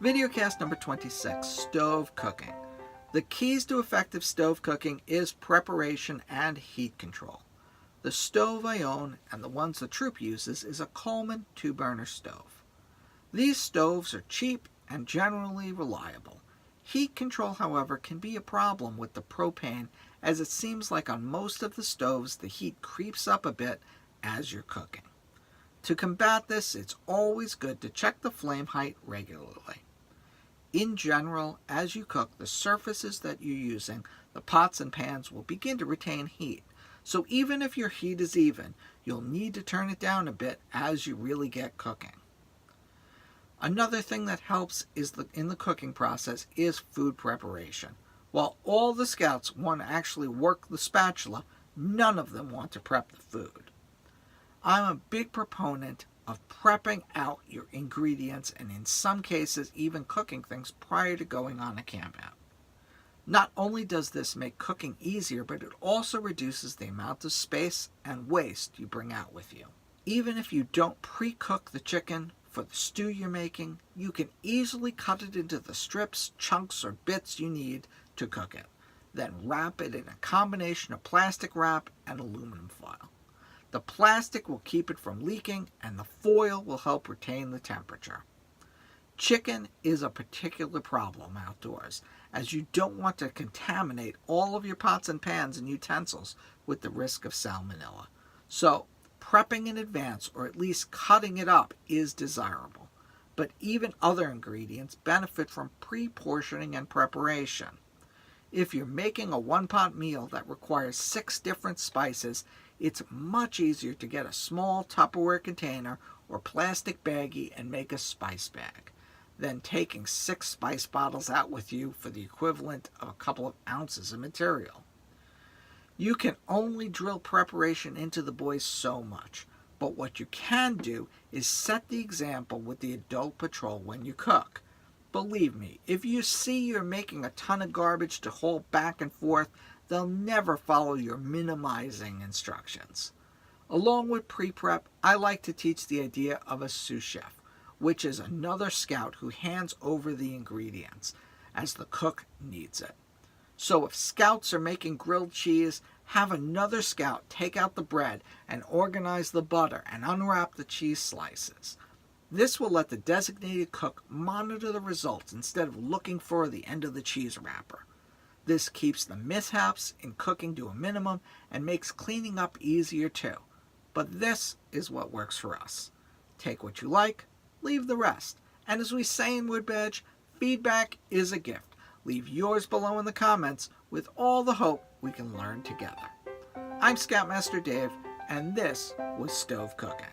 Videocast number 26, Stove Cooking. The keys to effective stove cooking is preparation and heat control. The stove I own, and the ones the troop uses, is a Coleman 2-burner stove. These stoves are cheap and generally reliable. Heat control, however, can be a problem with the propane, as it seems like on most of the stoves the heat creeps up a bit as you're cooking. To combat this, it's always good to check the flame height regularly. In general, as you cook, the surfaces that you're using, the pots and pans, will begin to retain heat. So even if your heat is even, you'll need to turn it down a bit as you really get cooking. Another thing that helps in the cooking process is food preparation. While all the Scouts want to actually work the spatula, none of them want to prep the food. I'm a big proponent of prepping out your ingredients, and in some cases even cooking things prior to going on a camp out. Not only does this make cooking easier, but it also reduces the amount of space and waste you bring out with you. Even if you don't pre-cook the chicken for the stew you're making, you can easily cut it into the strips, chunks, or bits you need to cook it. Then wrap it in a combination of plastic wrap and aluminum foil. The plastic will keep it from leaking, and the foil will help retain the temperature. Chicken is a particular problem outdoors, as you don't want to contaminate all of your pots and pans and utensils with the risk of salmonella. So, prepping in advance, or at least cutting it up, is desirable. But even other ingredients benefit from pre-portioning and preparation. If you're making a one-pot meal that requires 6 different spices, it's much easier to get a small Tupperware container or plastic baggie and make a spice bag, than taking 6 spice bottles out with you for the equivalent of a couple of ounces of material. You can only drill preparation into the boys so much, but what you can do is set the example with the adult patrol when you cook. Believe me, if you see you're making a ton of garbage to haul back and forth, they'll never follow your minimizing instructions. Along with pre-prep, I like to teach the idea of a sous chef, which is another Scout who hands over the ingredients as the cook needs it. So if Scouts are making grilled cheese, have another Scout take out the bread and organize the butter and unwrap the cheese slices. This will let the designated cook monitor the results instead of looking for the end of the cheese wrapper. This keeps the mishaps in cooking to a minimum and makes cleaning up easier too. But this is what works for us. Take what you like, leave the rest. And as we say in Woodbadge, feedback is a gift. Leave yours below in the comments with all the hope we can learn together. I'm Scoutmaster Dave, and this was Stove Cooking.